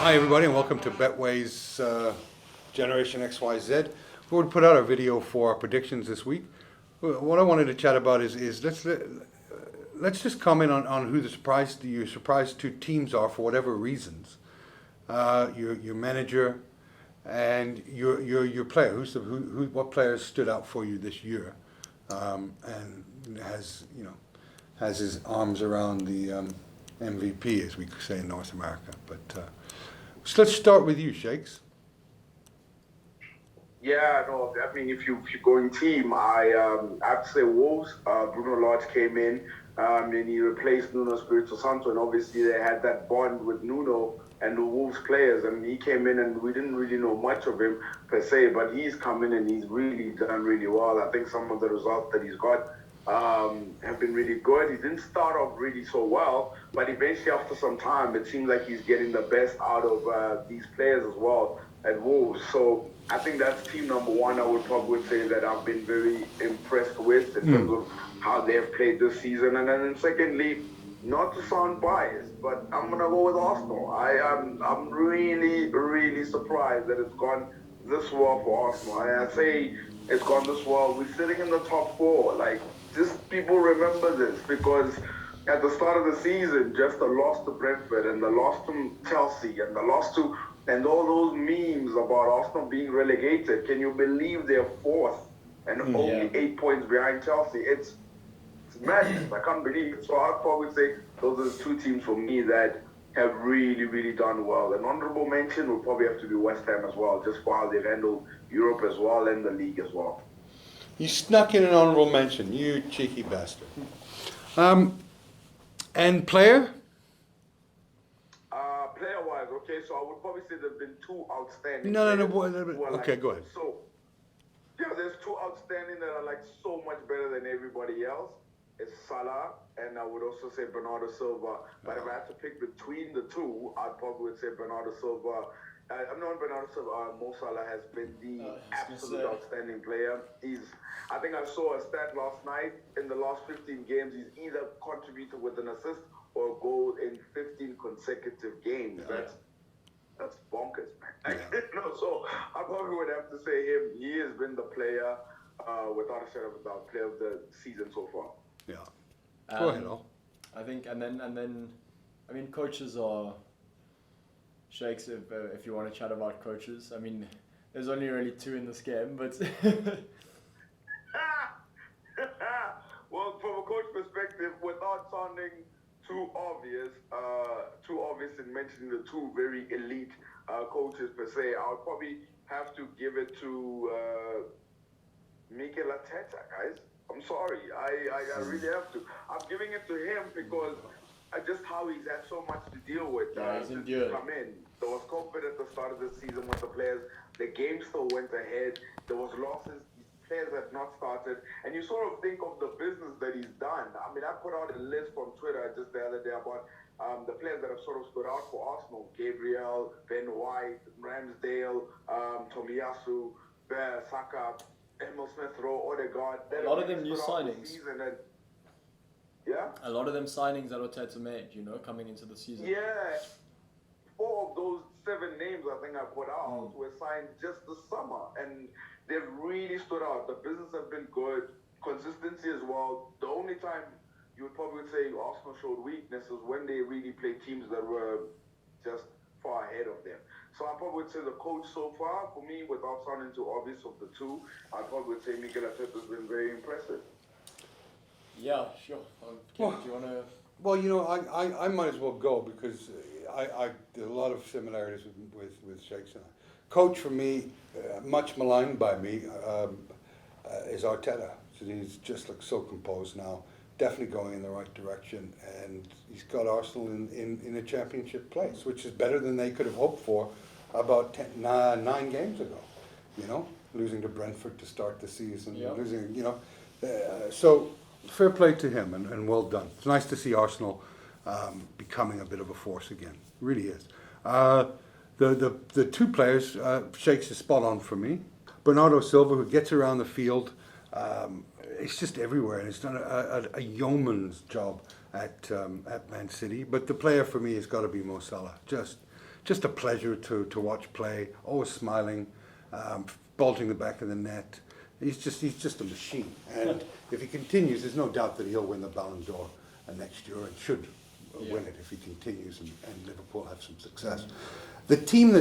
Hi everybody and welcome to Betway's Generation XYZ. We put out a video for our predictions this week. What I wanted to chat about is let's just comment on who your surprised two teams are for whatever reasons. Your manager and your player. What players stood out for you this year, and has his arms around the MVP, as we say in North America. But so let's start with you, Shakes. Yeah, no, I mean, if you're going team, I have to say Wolves. Bruno Lage came in and he replaced Nuno Espirito Santo, and obviously they had that bond with Nuno and the Wolves players, and he came in and we didn't really know much of him per se, but he's come in and he's really done really well. I think some of the results that he's got have been really good. He didn't start off really so well, but eventually after some time, it seems like he's getting the best out of these players as well at Wolves. So I think that's team number one. I would probably say that I've been very impressed with in terms of how they've played this season. And then secondly, not to sound biased, but I'm gonna go with Arsenal. I'm really surprised that it's gone this well for Arsenal. I say it's gone this well. We're sitting in the top four. Like, just people remember this because at the start of the season, just the loss to Brentford and the loss to Chelsea and the loss to and all those memes about Arsenal being relegated. Can you believe they're fourth and only 8 points behind Chelsea? It's madness. I can't believe it. So I'd probably say those are the two teams for me that have really done well. An honorable mention would probably have to be West Ham as well, just for how they've handled Europe as well and the league as well. You snuck in an honorable mention, you cheeky bastard. And player? Player-wise, okay, so I would probably say there have been two outstanding No. Okay, go ahead. So, yeah, there's two outstanding that are like so much better than everybody else. It's Salah, and I would also say Bernardo Silva. But if I had to pick between the two, I'd probably say Bernardo Silva. Bernardo Silva. Mo Salah has been the absolute outstanding player. I think I saw a stat last night. In the last 15 games, he's either contributed with an assist or a goal in 15 consecutive games. That's bonkers, man. So I probably would have to say him. He has been the player, without a shadow of a doubt, player of the season so far. Yeah. Go ahead, Al. I think, and then, I mean, coaches are Shakes. If you want to chat about coaches, I mean, there's only really two in this game, but. Well, from a coach perspective, without sounding too obvious in mentioning the two very elite coaches per se, I would probably have to give it to Mikel Arteta, guys. I'm sorry, I really have to. I'm giving it to him because just how he's had so much to deal with since he's come in. There was COVID at the start of the season with the players. The game still went ahead. There was losses. Players have not started, and you sort of think of the business that he's done. I mean, I put out a list from Twitter just the other day about the players that have sort of stood out for Arsenal: Gabriel, Ben White, Ramsdale, Tomiyasu, Saka, Emil Smith-Rowe, Odegaard. A lot of them new signings. Yeah? A lot of them signings that Arteta made, coming into the season. Yeah. 4 of those 7 names I think I put out were signed just this summer, and they've really stood out. The business has been good, consistency as well. The only time you would probably say Arsenal showed weakness is when they really played teams that were just far ahead of them. So I probably would say the coach so far, for me, without sounding too obvious of the two, I probably would say Mikel Arteta has been very impressive. Yeah, sure. Do you want to? Well, I might as well go because there's a lot of similarities with Shakes and I. Coach for me, much maligned by me, is Arteta. So he's just so composed now, definitely going in the right direction, and he's got Arsenal in a championship place, which is better than they could have hoped for about 9 games ago. Losing to Brentford to start the season, losing, so fair play to him and well done. It's nice to see Arsenal becoming a bit of a force again. It really is. The two players, Shakes is spot on for me. Bernardo Silva, who gets around the field, it's just everywhere, and he's done a yeoman's job at Man City. But the player for me has got to be Mo Salah. just a pleasure to watch play. Always smiling, bolting the back of the net. He's just a machine. And if he continues, there's no doubt that he'll win the Ballon d'Or next year and should win it if he continues and Liverpool have some success. The team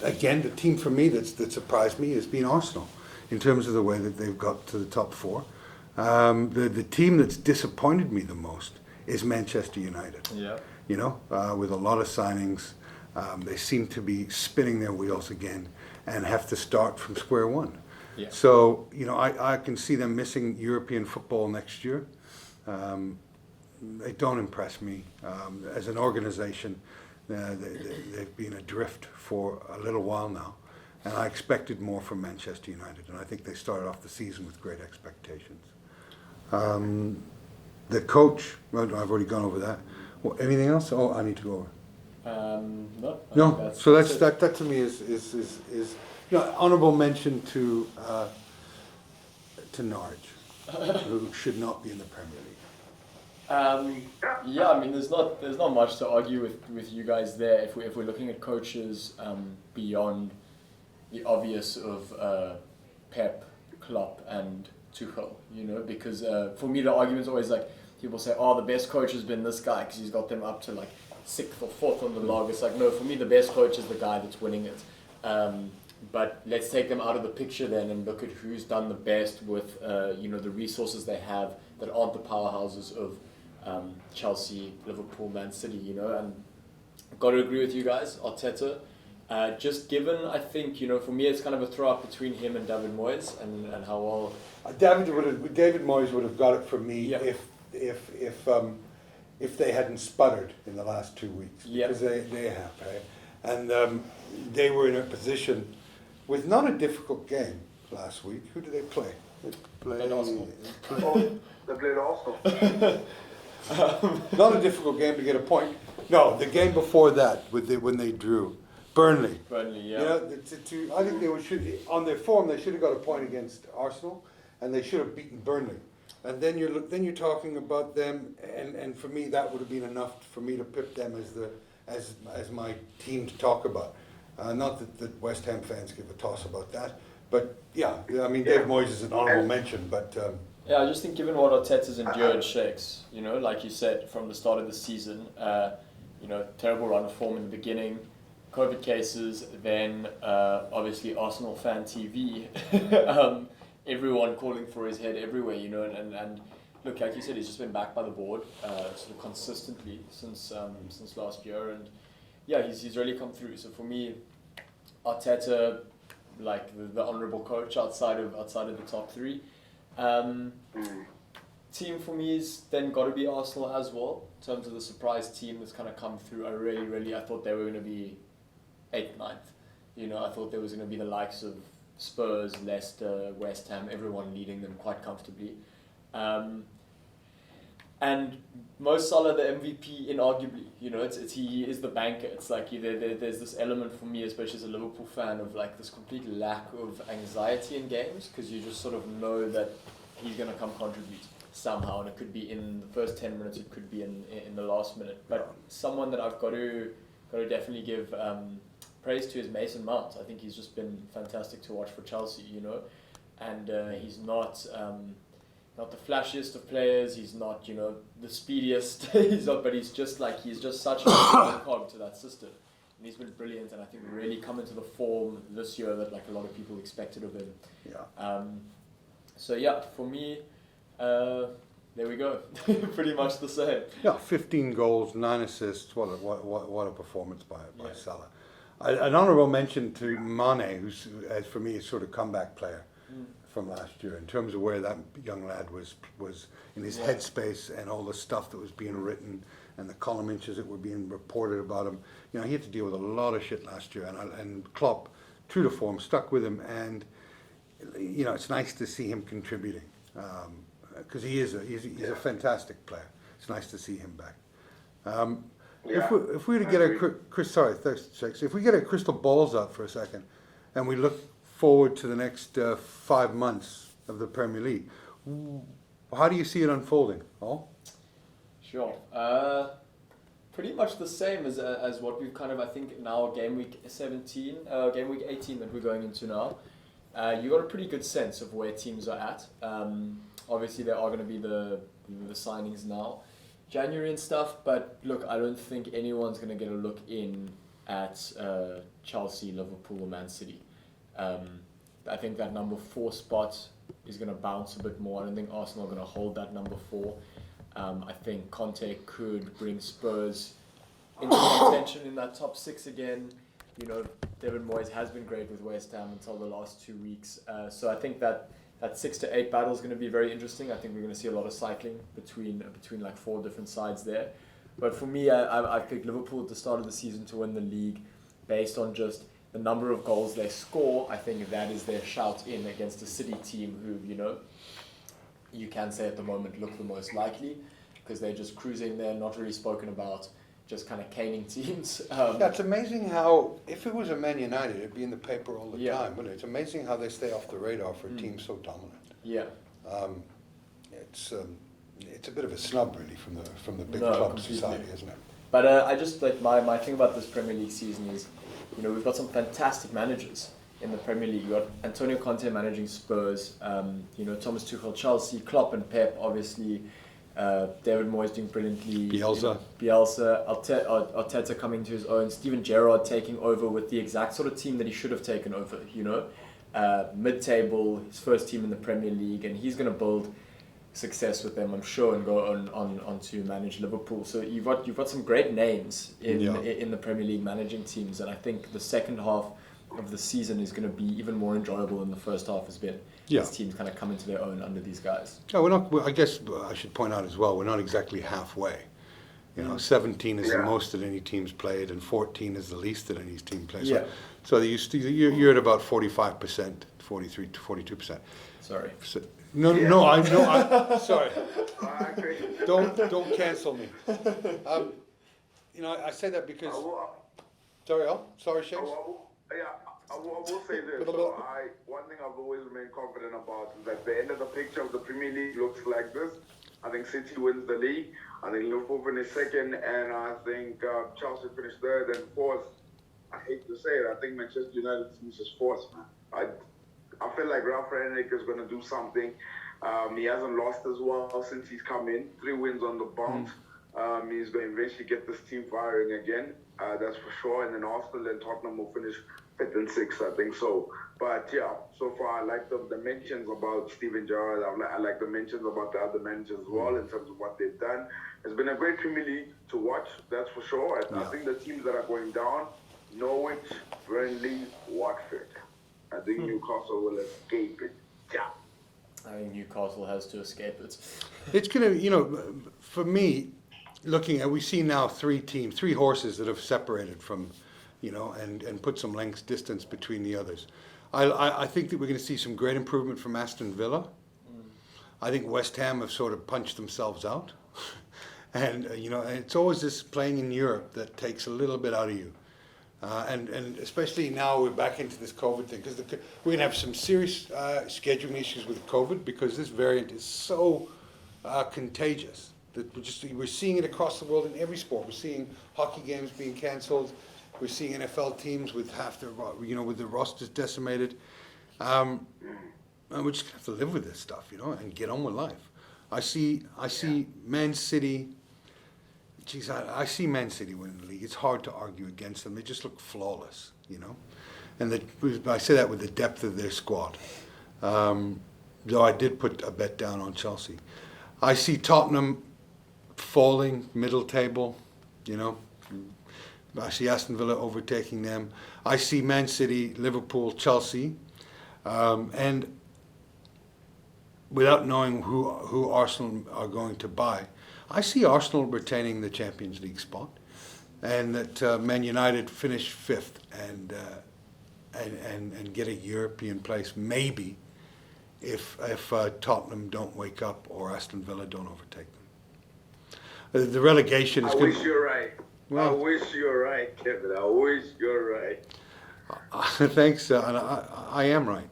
again, the team for me that surprised me has been Arsenal in terms of the way that they've got to the top four. The team that's disappointed me the most is Manchester United. Yeah. You know, with a lot of signings, they seem to be spinning their wheels again and have to start from square one. Yeah. So, you know, I can see them missing European football next year. They don't impress me. As an organization, they've been adrift for a little while now. And I expected more from Manchester United. And I think they started off the season with great expectations. The coach, well, I've already gone over that. Well, anything else? Oh, I need to go over. No. So that to me is you know, honourable mention to Norwich, who should not be in the Premier League. Yeah, I mean, there's not much to argue with you guys there. If we're looking at coaches beyond the obvious of Pep, Klopp, and Tuchel, you know, because for me the argument's always like people say, oh, the best coach has been this guy because he's got them up to like 6th or 4th on the log. It's like, no, for me the best coach is the guy that's winning it. But let's take them out of the picture then and look at who's done the best with you know, the resources they have that aren't the powerhouses of Chelsea, Liverpool, Man City, you know. And I've got to agree with you guys, Arteta. Just given, I think, you know, for me it's kind of a throw-up between him and David Moyes and how well... David Moyes would have got it from me if they hadn't sputtered in the last 2 weeks, because they have, right? And they were in a position with not a difficult game last week. Who did they play? They played Arsenal. They played Arsenal. Not a difficult game to get a point. No, the game before that, when they drew. Burnley. Burnley, yeah. You know, I think should on their form they should have got a point against Arsenal, and they should have beaten Burnley. And then you're talking about them, and for me that would have been enough for me to pick them as my team to talk about. Not that West Ham fans give a toss about that, but yeah, I mean Dave Moyes is an honourable mention, but. Yeah, I just think given what Arteta's endured, Shakes, you know, like you said from the start of the season, you know, terrible run of form in the beginning. COVID cases, then obviously Arsenal fan TV, everyone calling for his head everywhere, you know, and look, like you said, he's just been backed by the board sort of consistently since last year, and yeah, he's really come through. So for me, Arteta, like the honourable coach outside of the top three. Team for me is then got to be Arsenal as well in terms of the surprise team that's kind of come through. I thought they were going to be 8th, 9th. You know, I thought there was going to be the likes of Spurs, Leicester, West Ham, everyone leading them quite comfortably. And Mo Salah, the MVP, inarguably, you know, he is the banker. It's like there's this element for me, especially as a Liverpool fan, of like this complete lack of anxiety in games, because you just sort of know that he's going to come contribute somehow, and it could be in the first 10 minutes, it could be in the last minute. But someone that I've got to definitely give praise to is Mason Mount. I think he's just been fantastic to watch for Chelsea, you know, and he's not the flashiest of players. He's not, you know, the speediest. But he's just such a cog to that system, and he's been brilliant. And I think really come into the form this year that like a lot of people expected of him. Yeah. So yeah, for me, there we go. Pretty much the same. Yeah, 15 goals, 9 assists. What a performance by Salah. An honourable mention to Mane, who's for me a sort of comeback player from last year in terms of where that young lad was in his headspace and all the stuff that was being written and the column inches that were being reported about him. You know, he had to deal with a lot of shit last year, and Klopp, true to form, stuck with him, and you know, it's nice to see him contributing because he's a fantastic player. It's nice to see him back. If we were to get if we get our crystal balls out for a second, and we look forward to the next 5 months of the Premier League, how do you see it unfolding? Oh, sure. Pretty much the same as what we've kind of, I think, now game week 18 that we're going into now. You got a pretty good sense of where teams are at. Obviously, there are going to be the signings now, January and stuff. But look, I don't think anyone's going to get a look in at Chelsea, Liverpool, or Man City. I think that number 4 spot is going to bounce a bit more. I don't think Arsenal are going to hold that number 4. I think Conte could bring Spurs into contention in that top 6 again. You know, David Moyes has been great with West Ham until the last 2 weeks. So I think that 6 to 8 battle is going to be very interesting. I think we're going to see a lot of cycling between like 4 different sides there. But for me, I picked Liverpool at the start of the season to win the league based on just the number of goals they score. I think that is their shout in against a City team who, you know, you can say at the moment look the most likely because they're just cruising there, not really spoken about, just kind of caning teams. Yeah, it's amazing how, if it was a Man United, it'd be in the paper all the time, wouldn't it? It's amazing how they stay off the radar for a team so dominant. Yeah. It's a bit of a snub, really, from the big club society, isn't it? But I just, like, my thing about this Premier League season is, you know, we've got some fantastic managers in the Premier League. You've got Antonio Conte managing Spurs, you know, Thomas Tuchel, Chelsea, Klopp and Pep, obviously, David Moyes doing brilliantly. Bielsa. Arteta coming to his own. Steven Gerrard taking over with the exact sort of team that he should have taken over, you know. Mid-table, his first team in the Premier League, and he's going to build success with them, I'm sure, and go on to manage Liverpool. So you've got some great names in the Premier League managing teams, and I think the second half of the season is going to be even more enjoyable than the first half has been. Yeah. As teams kind of come into their own under these guys. No, we're not. I guess I should point out as well, we're not exactly halfway. You know, 17 is the most that any team's played, and 14 is the least that any team plays. Yeah. So you're at about 45%, 43 to 42%. Sorry. So, no, I sorry. Don't cancel me. You know, I say that because. Sorry, Shakes. I will say this. So one thing I've always remained confident about is that the end of the picture of the Premier League looks like this. I think City wins the league. I think Liverpool finished second, and I think Chelsea finished third and fourth. I hate to say it. I think Manchester United finishes fourth, man. I feel like Ralph Rangnick is going to do something. He hasn't lost as well since he's come in. 3 wins on the bounce. He's going to eventually get this team firing again. That's for sure. And then Arsenal and Tottenham will finish 5th and 6th, I think so. But yeah, so far I like the mentions about Steven Gerrard. I like the mentions about the other managers as well in terms of what they've done. It's been a great Premier League to watch, that's for sure. I think the teams that are going down, Norwich, Burnley, Watford. I think Newcastle will escape it. Yeah. I think Newcastle has to escape it. It's going to, you know, for me, looking at, we see now 3 horses that have separated from, you know, and put some length distance between the others. I think that we're going to see some great improvement from Aston Villa. I think West Ham have sort of punched themselves out. And, you know, it's always this playing in Europe that takes a little bit out of you. And especially now we're back into this COVID thing, because we're going to have some serious scheduling issues with COVID, because this variant is so contagious that we're seeing it across the world in every sport. We're seeing hockey games being cancelled. We're seeing NFL teams with half their, you know, with their rosters decimated. And we're just going to have to live with this stuff, you know, and get on with life. I see Man City. Geez, I see Man City winning the league. It's hard to argue against them. They just look flawless, you know. And I say that with the depth of their squad. Though I did put a bet down on Chelsea. I see Tottenham falling, middle table, you know. I see Aston Villa overtaking them. I see Man City, Liverpool, Chelsea. And without knowing who Arsenal are going to buy, I see Arsenal retaining the Champions League spot, and that Man United finish 5th and get a European place, maybe, if Tottenham don't wake up or Aston Villa don't overtake them. The relegation is. I wish you're right. Well, I wish you're right, Kevin. I wish you're right. Thanks, and I am right.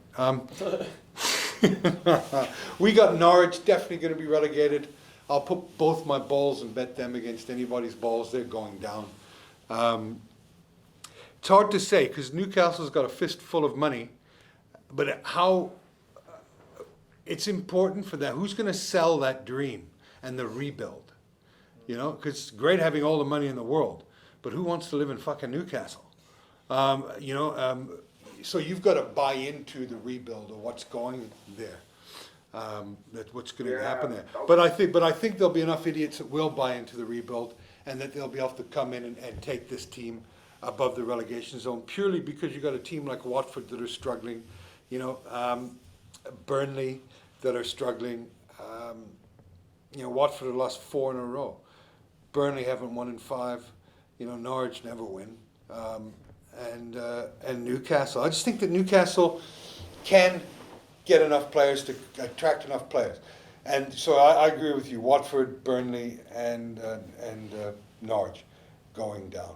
We got Norwich definitely going to be relegated. I'll put both my balls and bet them against anybody's balls. They're going down. It's hard to say because Newcastle's got a fistful of money, but how it's important for that. Who's going to sell that dream and the rebuild? You know, because it's great having all the money in the world, but who wants to live in fucking Newcastle? So you've got to buy into the rebuild or what's going there. That what's going to happen there. But I think there'll be enough idiots that will buy into the rebuild, and that they'll be able to come in and take this team above the relegation zone purely because you've got a team like Watford that are struggling, Burnley that are struggling. Watford have lost 4 in a row. Burnley haven't won in 5. Norwich never win. And Newcastle. I just think that Newcastle can get enough players to attract enough players. And so I agree with you. Watford, Burnley, and Norwich going down.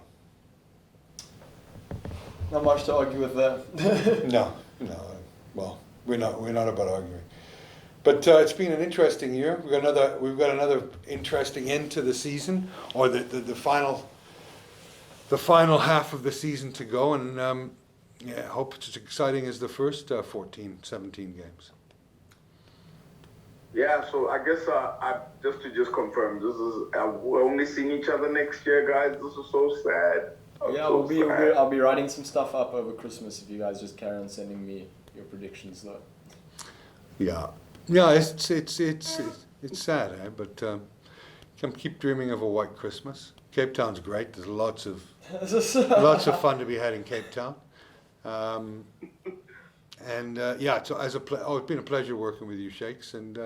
Not much to argue with that. No. Well, we're not about arguing. But it's been an interesting year. We've got another interesting end to the season, or the final half of the season to go, and I hope it's as exciting as the first 14, 17 games. Yeah, so I guess just to confirm, this is we're only seeing each other next year, guys. This is so sad. I'll be writing some stuff up over Christmas if you guys just carry on sending me your predictions, though. Yeah, it's sad, but keep dreaming of a white Christmas. Cape Town's great. There's lots of fun to be had in Cape Town. It's been a pleasure working with you, Shakes, and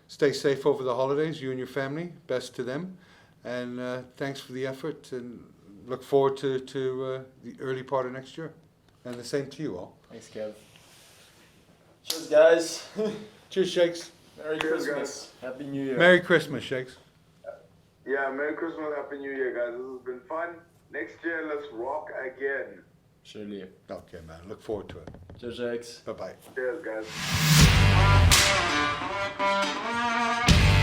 stay safe over the holidays, you and your family. Best to them, and thanks for the effort, and look forward to the early part of next year, and the same to you all. Thanks, Kev. Cheers, guys. Cheers, Shakes. Merry Christmas. Happy New Year. Merry Christmas, Shakes. Yeah, Merry Christmas, Happy New Year, guys. This has been fun. Next year, let's rock again. Surely. Okay, man. Look forward to it. Cheers, Jakes. Bye-bye. Cheers, guys.